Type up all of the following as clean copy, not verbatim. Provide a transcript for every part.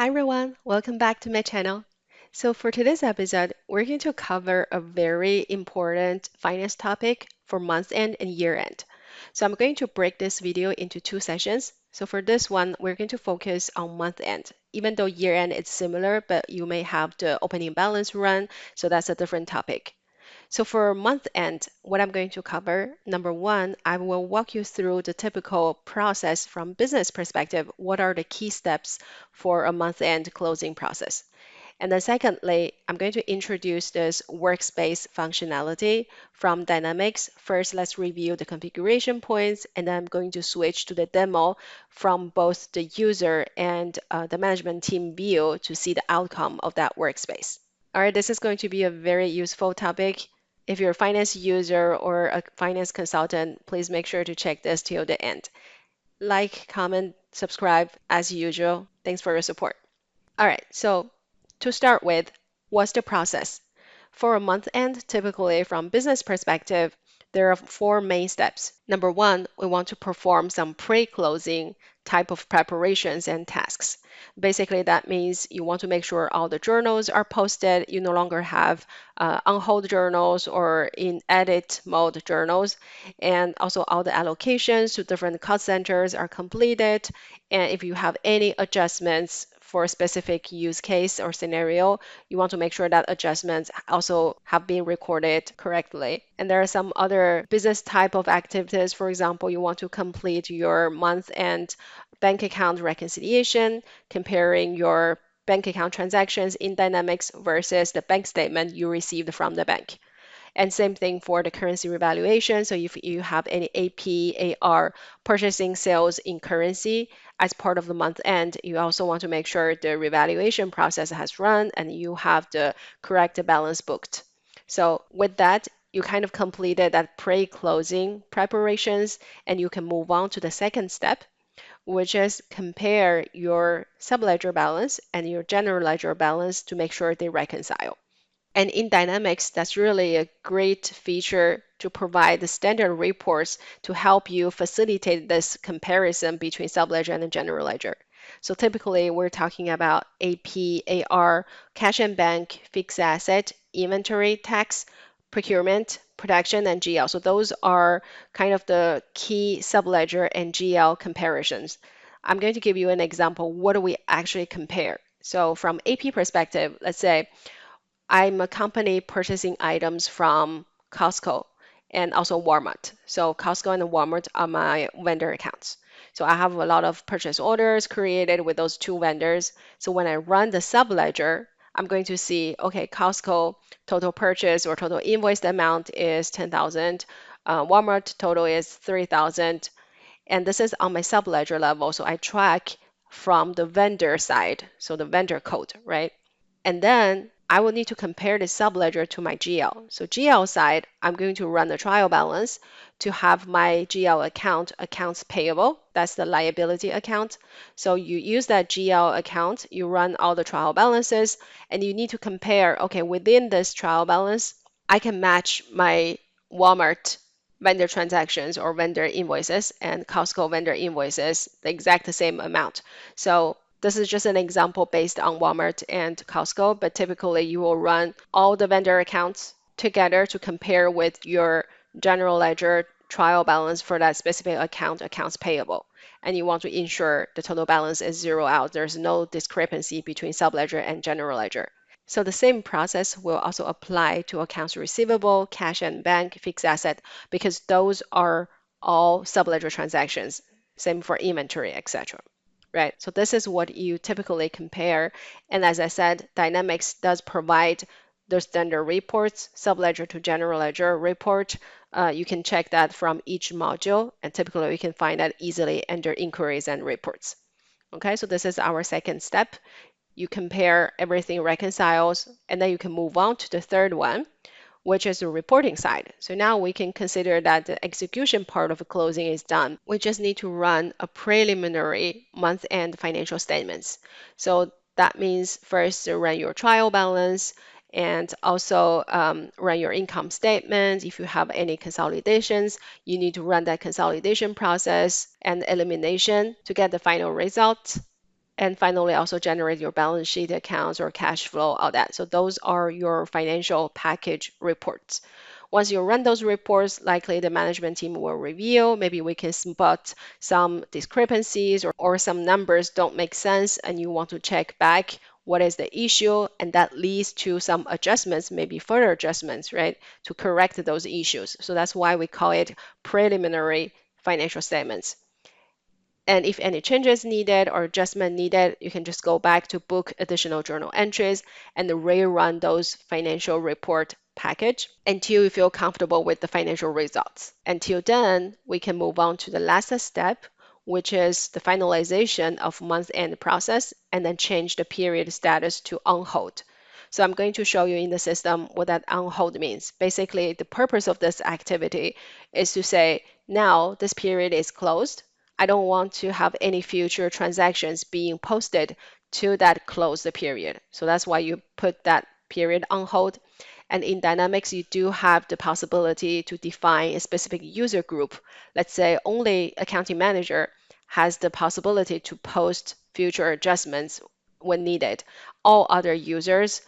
Hi everyone, welcome back to my channel. So for today's episode, we're going to cover a very important finance topic for month end and year end. So I'm going to break this video into two sessions. So for this one, we're going to focus on month end. Even though year end is similar, but you may have the opening balance run, so that's a different topic. So for month end, what I'm going to cover, number one, I will walk you through the typical process from business perspective. What are the key steps for a month end closing process? And then secondly, I'm going to introduce this workspace functionality from Dynamics. First, let's review the configuration points, and then I'm going to switch to the demo from both the user and the management team view to see the outcome of that workspace. All right, this is going to be a very useful topic. If you're a finance user or a finance consultant, please make sure to check this till the end. Like, comment, subscribe as usual. Thanks for your support. All right, so to start with, what's the process? For a month end, typically from business perspective, there are four main steps. Number one, we want to perform some pre-closing type of preparations and tasks. Basically, that means you want to make sure all the journals are posted. You no longer have on hold journals or in edit mode journals. And also all the allocations to different cost centers are completed. And if you have any adjustments for a specific use case or scenario, you want to make sure that adjustments also have been recorded correctly. And there are some other business type of activities. For example, you want to complete your month end bank account reconciliation, comparing your bank account transactions in Dynamics versus the bank statement you received from the bank. And same thing for the currency revaluation. So if you have any AP, AR, purchasing sales in currency as part of the month end, you also want to make sure the revaluation process has run and you have the correct balance booked. So with that, you kind of completed that pre-closing preparations and you can move on to the second step, which is compare your subledger balance and your general ledger balance to make sure they reconcile. And in Dynamics, that's really a great feature to provide the standard reports to help you facilitate this comparison between subledger and the general ledger. So typically, we're talking about AP, AR, cash and bank, fixed asset, inventory, tax, procurement, production, and GL. So those are kind of the key subledger and GL comparisons. I'm going to give you an example. What do we actually compare? So from AP perspective, let's say I'm a company purchasing items from Costco and also Walmart. So Costco and Walmart are my vendor accounts. So I have a lot of purchase orders created with those two vendors. So when I run the subledger, I'm going to see, okay, Costco total purchase or total invoiced amount is 10,000. Walmart total is 3,000. And this is on my subledger level. So I track from the vendor side, so the vendor code, right? And then I will need to compare the subledger to my GL. So GL side, I'm going to run the trial balance to have my GL account, accounts payable. That's the liability account. So you use that GL account, you run all the trial balances, and you need to compare, okay, within this trial balance, I can match my Walmart vendor transactions or vendor invoices and Costco vendor invoices the exact same amount. So this is just an example based on Walmart and Costco, but typically you will run all the vendor accounts together to compare with your general ledger trial balance for that specific account, accounts payable. And you want to ensure the total balance is zero out. There's no discrepancy between subledger and general ledger. So the same process will also apply to accounts receivable, cash and bank, fixed asset, because those are all subledger transactions. Same for inventory, etc. Right? So this is what you typically compare. And as I said, Dynamics does provide the standard reports, subledger to general ledger report. You can check that from each module, and typically you can find that easily under inquiries and reports. Okay, so this is our second step. You compare everything reconciles, and then you can move on to the third one, which is the reporting side. So now we can consider that the execution part of the closing is done. We just need to run a preliminary month-end financial statements. So that means first run your trial balance and also run your income statement. If you have any consolidations, you need to run that consolidation process and elimination to get the final result. And finally, also generate your balance sheet accounts or cash flow, all that. So those are your financial package reports. Once you run those reports, likely the management team will review. Maybe we can spot some discrepancies or some numbers don't make sense and you want to check back what is the issue, and that leads to some adjustments, maybe further adjustments, right, to correct those issues. So that's why we call it preliminary financial statements. And if any changes needed or adjustment needed, you can just go back to book additional journal entries and rerun those financial report package until you feel comfortable with the financial results. Until then, we can move on to the last step, which is the finalization of month-end process, and then change the period status to on hold. So I'm going to show you in the system what that on hold means. Basically, the purpose of this activity is to say, now this period is closed. I don't want to have any future transactions being posted to that closed period. So that's why you put that period on hold. And in Dynamics, you do have the possibility to define a specific user group. Let's say only accounting manager has the possibility to post future adjustments when needed. All other users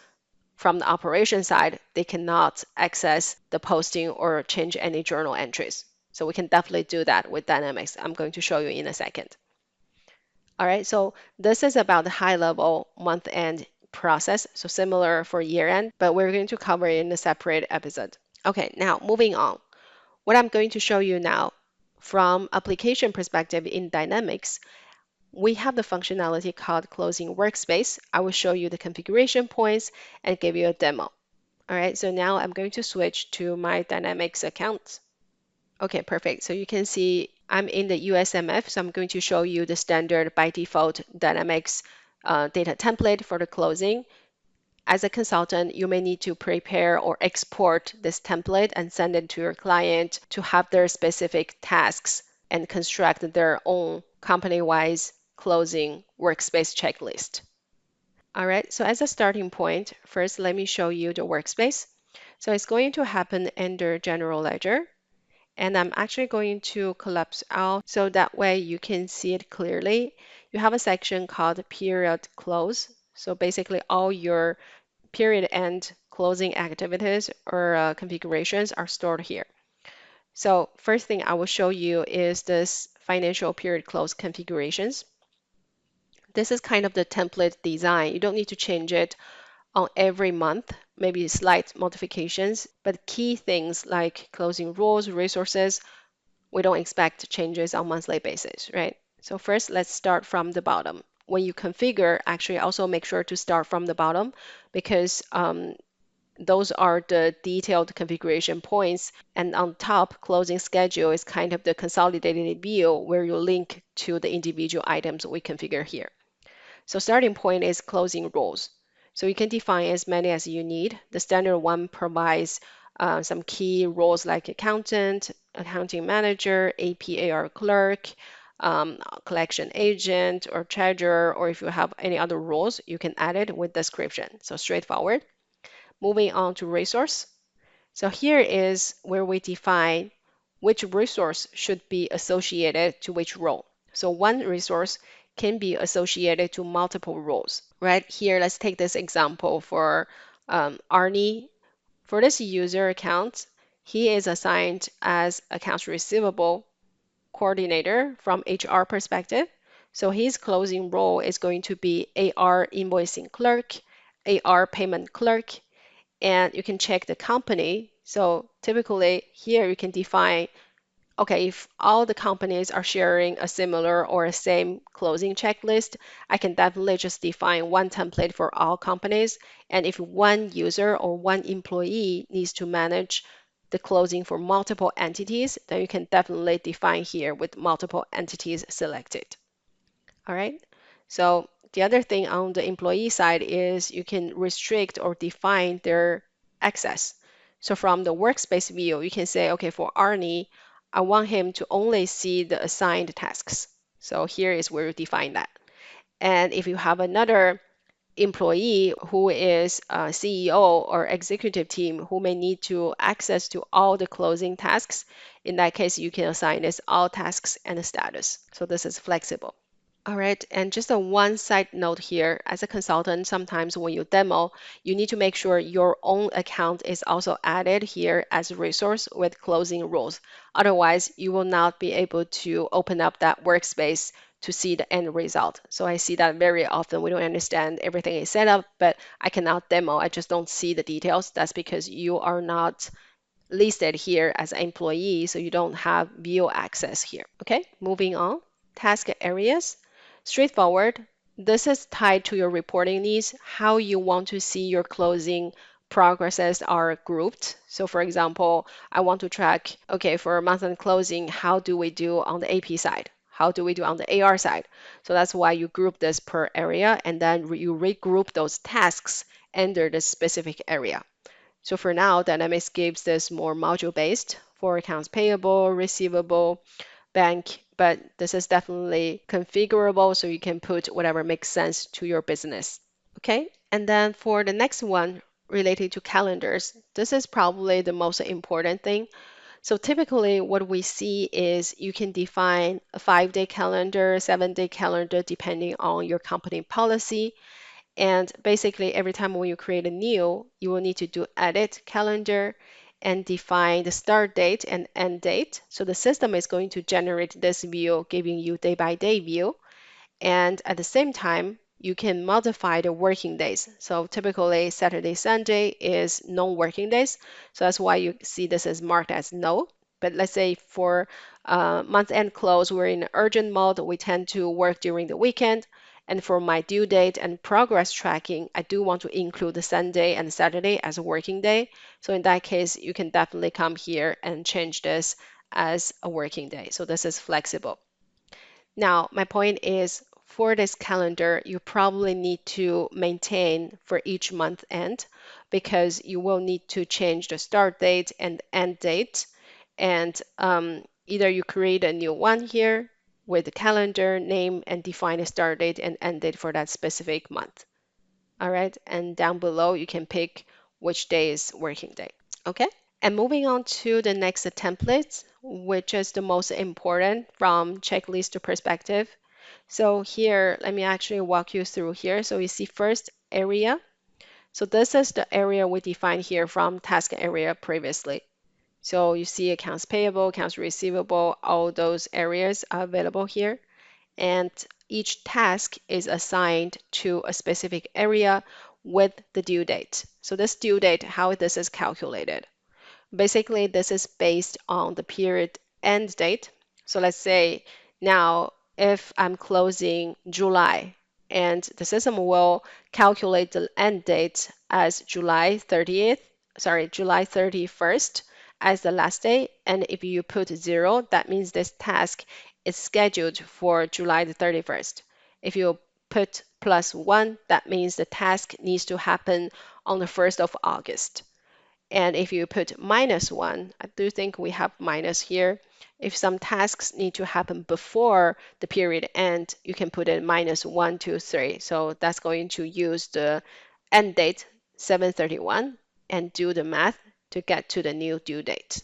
from the operation side, they cannot access the posting or change any journal entries. So we can definitely do that with Dynamics. I'm going to show you in a second. All right, so this is about the high level month end process. So similar for year end, but we're going to cover it in a separate episode. Okay, now moving on. What I'm going to show you now from application perspective in Dynamics, we have the functionality called Closing Workspace. I will show you the configuration points and give you a demo. All right, so now I'm going to switch to my Dynamics account. Okay, perfect. So you can see I'm in the USMF, so I'm going to show you the standard by default Dynamics data template for the closing. As a consultant, you may need to prepare or export this template and send it to your client to have their specific tasks and construct their own company-wise closing workspace checklist. All right, so as a starting point, first let me show you the workspace. So it's going to happen under General Ledger. And I'm actually going to collapse out so that way you can see it clearly. You have a section called period close. So basically all your period end closing activities or configurations are stored here. So first thing I will show you is this financial period close configurations. This is kind of the template design. You don't need to change it on every month, maybe slight modifications, but key things like closing rules, resources, we don't expect changes on monthly basis, right? So first, let's start from the bottom. When you configure, actually also make sure to start from the bottom because those are the detailed configuration points. And on top, closing schedule is kind of the consolidated view where you link to the individual items we configure here. So starting point is closing rules. So you can define as many as you need. The standard one provides some key roles like accountant, accounting manager, APAR clerk, collection agent, or treasurer, or if you have any other roles, you can add it with description. So straightforward. Moving on to resource. So here is where we define which resource should be associated to which role. So one resource can be associated to multiple roles. Right here, let's take this example for Arnie. For this user account, he is assigned as accounts receivable coordinator from HR perspective. So his closing role is going to be AR invoicing clerk, AR payment clerk, and you can check the company. So typically here you can define, okay, if all the companies are sharing a similar or a same closing checklist, I can definitely just define one template for all companies. And if one user or one employee needs to manage the closing for multiple entities, then you can definitely define here with multiple entities selected. All right. So the other thing on the employee side is you can restrict or define their access. So from the workspace view, you can say, okay, for Arnie, I want him to only see the assigned tasks. So here is where you define that. And if you have another employee who is a CEO or executive team who may need to access to all the closing tasks, in that case, you can assign this all tasks and status. So this is flexible. All right, and just a one side note here, as a consultant, sometimes when you demo, you need to make sure your own account is also added here as a resource with closing rules. Otherwise, you will not be able to open up that workspace to see the end result. So I see that very often. We don't understand everything is set up, but I cannot demo. I just don't see the details. That's because you are not listed here as an employee, so you don't have view access here. Okay, moving on. Task areas. Straightforward. This is tied to your reporting needs, how you want to see your closing progresses are grouped. So for example, I want to track, okay, for month-end closing, how do we do on the AP side? How do we do on the AR side? So that's why you group this per area and then you regroup those tasks under the specific area. So for now, Dynamics gives this more module-based for accounts payable, receivable, bank, but this is definitely configurable so you can put whatever makes sense to your business. Okay, and then for the next one related to calendars, this is probably the most important thing. So typically what we see is you can define a 5-day calendar, 7-day calendar, depending on your company policy. And basically, every time when you create a new, you will need to do edit calendar and define the start date and end date. So the system is going to generate this view, giving you day by day view. And at the same time, you can modify the working days. So typically Saturday, Sunday is non-working days. So that's why you see this is marked as no. But let's say for month-end close, we're in urgent mode. We tend to work during the weekend. And for my due date and progress tracking, I do want to include the Sunday and Saturday as a working day. So in that case, you can definitely come here and change this as a working day. So this is flexible. Now, my point is for this calendar, you probably need to maintain for each month end because you will need to change the start date and end date. And either you create a new one here with the calendar name and define a start date and end date for that specific month. All right. And down below, you can pick which day is working day. Okay. And moving on to the next template, which is the most important from checklist perspective. So here, let me actually walk you through here. So you see first area. So this is the area we defined here from task area previously. So you see accounts payable, accounts receivable, all those areas are available here. And each task is assigned to a specific area with the due date. So this due date, how this is calculated. Basically, this is based on the period end date. So let's say now if I'm closing July and the system will calculate the end date as July 30th, sorry, July 31st as the last day. And if you put 0, that means this task is scheduled for July the 31st. If you put +1, that means the task needs to happen on the 1st of August. And if you put -1, I do think we have minus here. If some tasks need to happen before the period end, you can put it -1, 2, 3. So that's going to use the end date 7/31 and do the math to get to the new due date.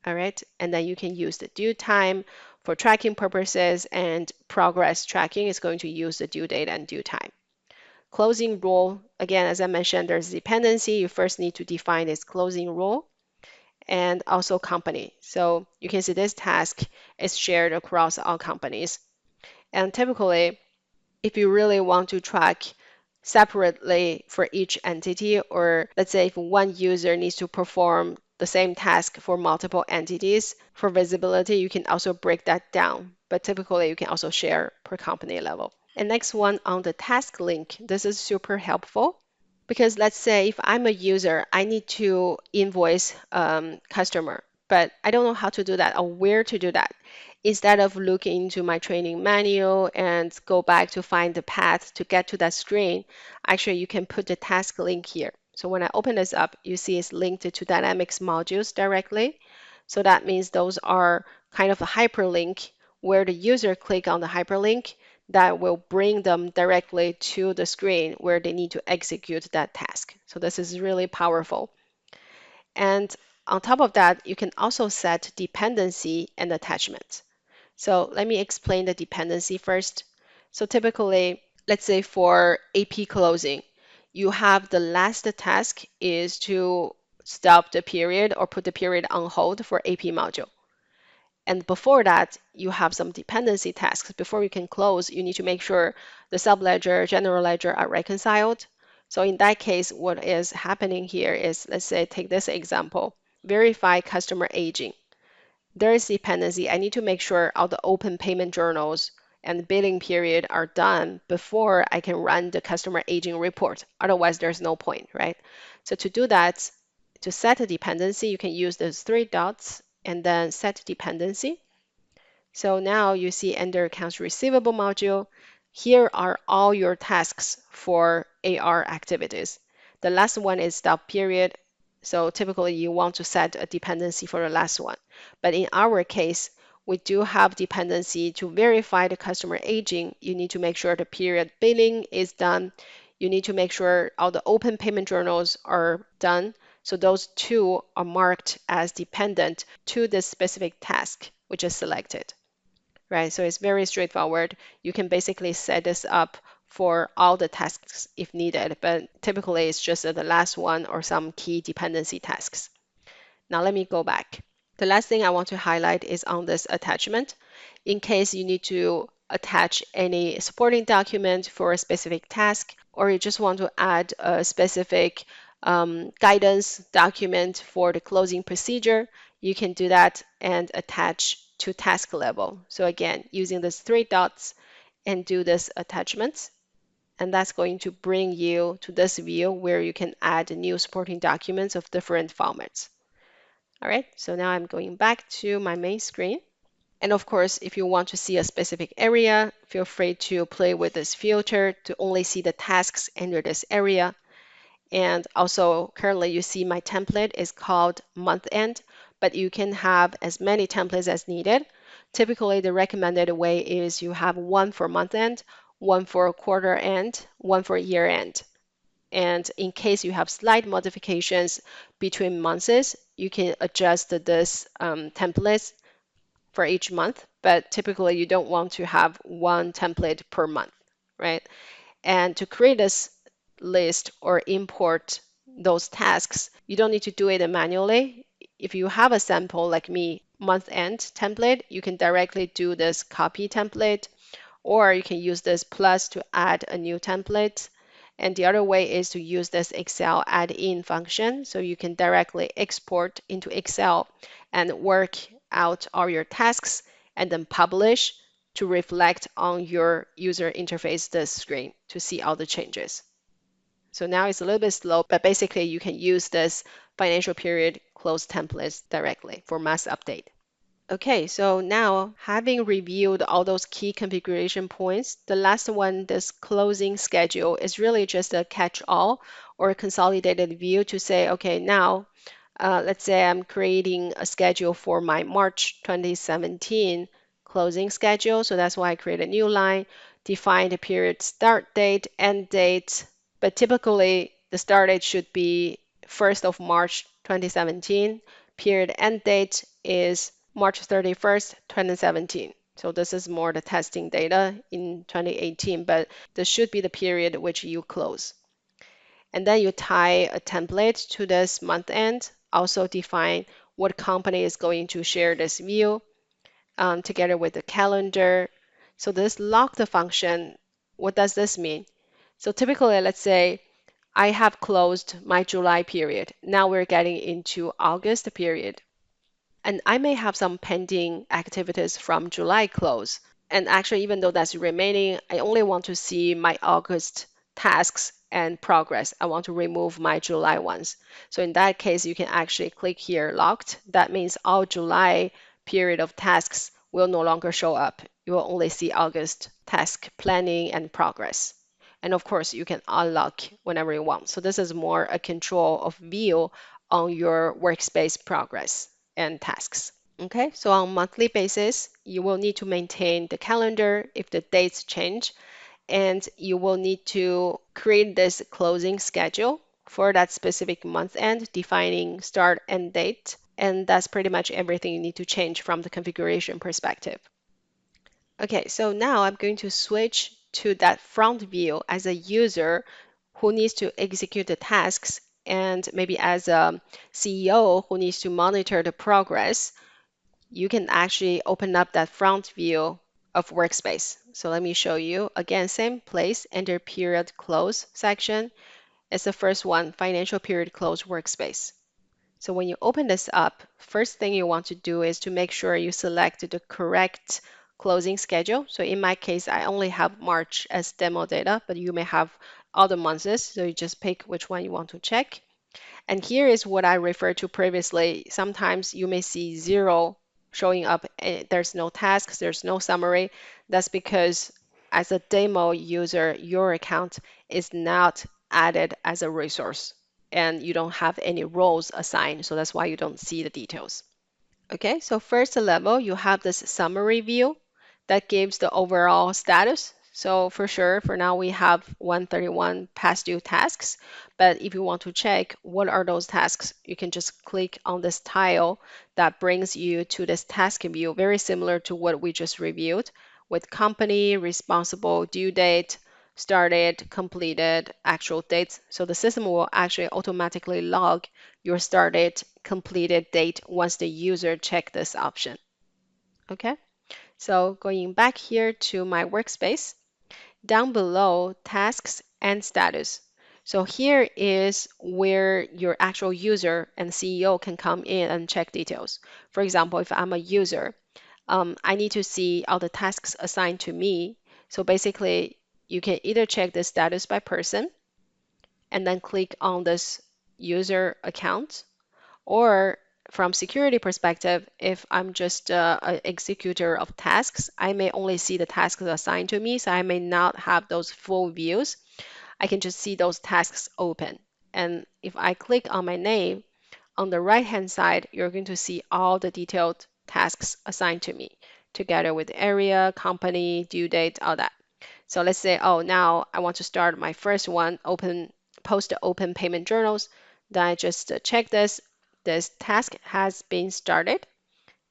All right, and then you can use the due time for tracking purposes, and progress tracking is going to use the due date and due time. Closing rule, again, as I mentioned, there's dependency. You first need to define this closing rule and also company. So you can see this task is shared across all companies. And typically, if you really want to track separately for each entity, or let's say if one user needs to perform the same task for multiple entities, for visibility, you can also break that down. But typically, you can also share per company level. And next one on the task link, this is super helpful because let's say if I'm a user, I need to invoice customer, but I don't know how to do that or where to do that. Instead of looking into my training manual and go back to find the path to get to that screen, actually you can put the task link here. So when I open this up, you see it's linked to Dynamics modules directly. So that means those are kind of a hyperlink where the user click on the hyperlink that will bring them directly to the screen where they need to execute that task. So this is really powerful. And on top of that, you can also set dependency and attachment. So let me explain the dependency first. So typically, let's say for AP closing, you have the last task is to stop the period or put the period on hold for AP module. And before that, you have some dependency tasks. Before you can close, you need to make sure the subledger, general ledger are reconciled. So in that case, what is happening here is, let's say, take this example, verify customer aging. There is dependency. I need to make sure all the open payment journals and billing period are done before I can run the customer aging report. Otherwise, there's no point, right? So to do that, to set a dependency, you can use those three dots and then set dependency. So now you see under accounts receivable module, here are all your tasks for AR activities. The last one is stop period. So typically you want to set a dependency for the last one. But in our case, we do have dependency to verify the customer aging. You need to make sure the period billing is done. You need to make sure all the open payment journals are done. So those two are marked as dependent to the specific task which is selected, right? So it's very straightforward. You can basically set this up for all the tasks if needed, but typically it's just the last one or some key dependency tasks. Now let me go back. The last thing I want to highlight is on this attachment. In case you need to attach any supporting document for a specific task, or you just want to add a specific guidance document for the closing procedure, you can do that and attach to task level. So again, using these three dots and do this attachments. And that's going to bring you to this view where you can add new supporting documents of different formats. All right, so now I'm going back to my main screen. And of course, if you want to see a specific area, feel free to play with this filter to only see the tasks under this area. And also currently you see my template is called month end, but you can have as many templates as needed. Typically, the recommended way is you have one for month end, one for quarter end, one for year end. And in case you have slight modifications between months, you can adjust this templates for each month, but typically you don't want to have one template per month, right? And to create this list or import those tasks, you don't need to do it manually. If you have a sample like me, month end template, you can directly do this copy template, or you can use this plus to add a new template. And the other way is to use this Excel add-in function. So you can directly export into Excel and work out all your tasks and then publish to reflect on your user interface this screen to see all the changes. So now it's a little bit slow, but basically you can use this financial period close templates directly for mass update. Okay, so now having reviewed all those key configuration points, the last one, this closing schedule, is really just a catch-all or a consolidated view to say, okay, now let's say I'm creating a schedule for my March 2017 closing schedule. So that's why I create a new line, define the period start date, end date. But typically the start date should be 1st of March 2017. Period end date is March 31st, 2017. So this is more the testing data in 2018, but this should be the period which you close. And then you tie a template to this month end. Also define what company is going to share this view together with the calendar. So this locked function, what does this mean? So typically, let's say I have closed my July period. Now we're getting into August period. And I may have some pending activities from July close. And actually, even though that's remaining, I only want to see my August tasks and progress. I want to remove my July ones. So in that case, you can actually click here, locked. That means all July period of tasks will no longer show up. You will only see August task planning and progress. And of course, you can unlock whenever you want. So this is more a control of view on your workspace progress and tasks. Okay, so on monthly basis, you will need to maintain the calendar if the dates change, and you will need to create this closing schedule for that specific month end, defining start and date. And that's pretty much everything you need to change from the configuration perspective. Okay, so now I'm going to switch to that front view as a user who needs to execute the tasks, and maybe as a CEO who needs to monitor the progress, you can actually open up that front view of Workspace. So let me show you. Again, same place, enter period close section. It's the first one, financial period close Workspace. So when you open this up, first thing you want to do is to make sure you select the correct closing schedule. So in my case, I only have March as demo data, but you may have other months. So you just pick which one you want to check. And here is what I referred to previously. Sometimes you may see zero showing up. There's no tasks, there's no summary. That's because as a demo user, your account is not added as a resource and you don't have any roles assigned. So that's why you don't see the details. Okay, so first level, you have this summary view that gives the overall status. So for sure, for now, we have 131 past due tasks. But if you want to check what are those tasks, you can just click on this tile that brings you to this task view, very similar to what we just reviewed with company, responsible, due date, started, completed, actual dates. So the system will actually automatically log your started completed date once the user check this option. Okay, so going back here to my workspace, down below tasks and status. So here is where your actual user and CEO can come in and check details. For example, if I'm a user, I need to see all the tasks assigned to me. So basically, you can either check the status by person and then click on this user account, or from security perspective, if I'm just an executor of tasks, I may only see the tasks assigned to me, so I may not have those full views. I can just see those tasks open. And if I click on my name, on the right-hand side, you're going to see all the detailed tasks assigned to me, together with area, company, due date, all that. So let's say, oh, now I want to start my first one, post the open payment journals. Then I just check this. This task has been started,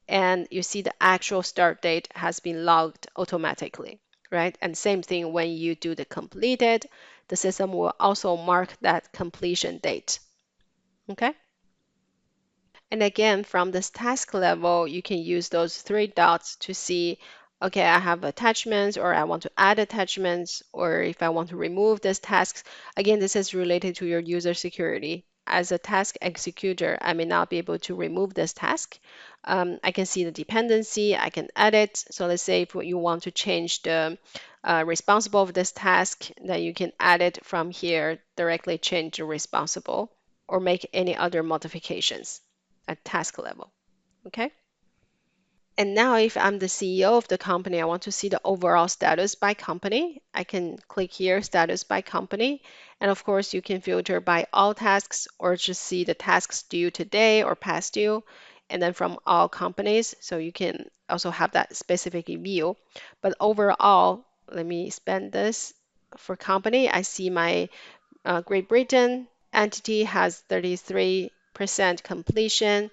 and you see the actual start date has been logged automatically, right? And same thing when you do the completed, the system will also mark that completion date. Okay. And again, from this task level, you can use those three dots to see, okay, I have attachments, or I want to add attachments, or if I want to remove this tasks. Again, this is related to your user security. As a task executor, I may not be able to remove this task. I can see the dependency, I can edit. So let's say if you want to change the responsible of this task, then you can add it from here, directly change the responsible, or make any other modifications at task level. Okay. And now if I'm the CEO of the company, I want to see the overall status by company. I can click here, status by company. And of course, you can filter by all tasks or just see the tasks due today or past due, and then from all companies. So you can also have that specific view. But overall, let me expand this. For company, I see my Great Britain entity has 33% completion,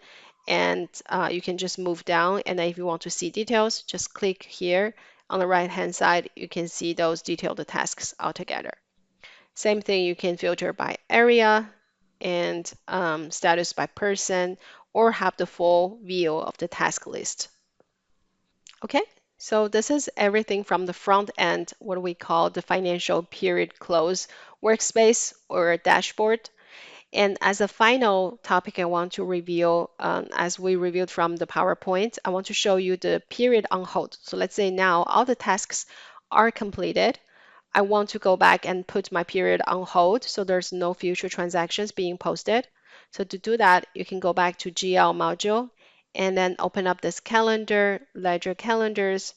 and you can just move down. And then if you want to see details, just click here. On the right hand side, you can see those detailed tasks altogether. Same thing, you can filter by area and status by person, or have the full view of the task list. Okay, so this is everything from the front end, what we call the financial period close workspace or dashboard. And as a final topic I want to review, as we reviewed from the PowerPoint, I want to show you the period on hold. So let's say now all the tasks are completed. I want to go back and put my period on hold so there's no future transactions being posted. So to do that, you can go back to GL module and then open up this calendar, ledger calendars.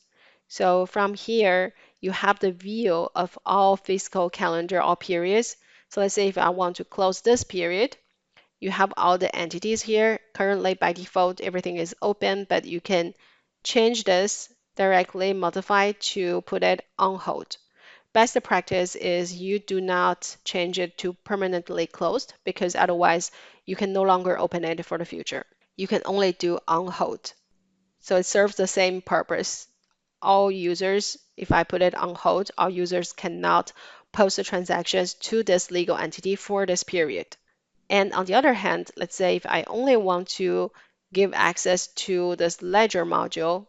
So from here, you have the view of all fiscal calendar, all periods. So let's say if I want to close this period, you have all the entities here. Currently, by default, everything is open, but you can change this directly, modify to put it on hold. Best practice is you do not change it to permanently closed, because otherwise you can no longer open it for the future. You can only do on hold. So it serves the same purpose all users, if I put it on hold, all users cannot post the transactions to this legal entity for this period. And on the other hand, let's say if I only want to give access to this ledger module,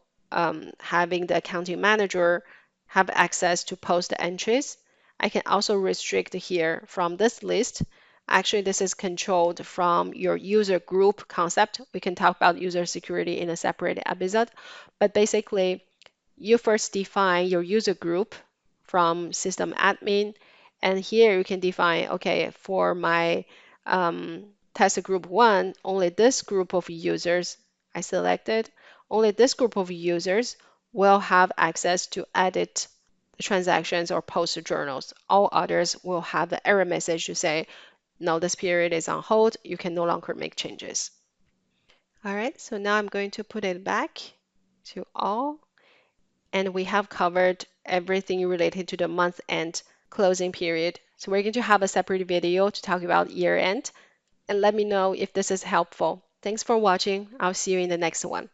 having the accounting manager have access to post the entries, I can also restrict here from this list. Actually, this is controlled from your user group concept. We can talk about user security in a separate episode, but basically, you first define your user group from system admin, and here you can define, okay, for my test group one, only this group of users I selected, only this group of users will have access to edit the transactions or post journals. All others will have the error message to say, no, this period is on hold. You can no longer make changes. All right, so now I'm going to put it back to all. And we have covered everything related to the month end closing period. So we're going to have a separate video to talk about year end, and let me know if this is helpful. Thanks for watching. I'll see you in the next one.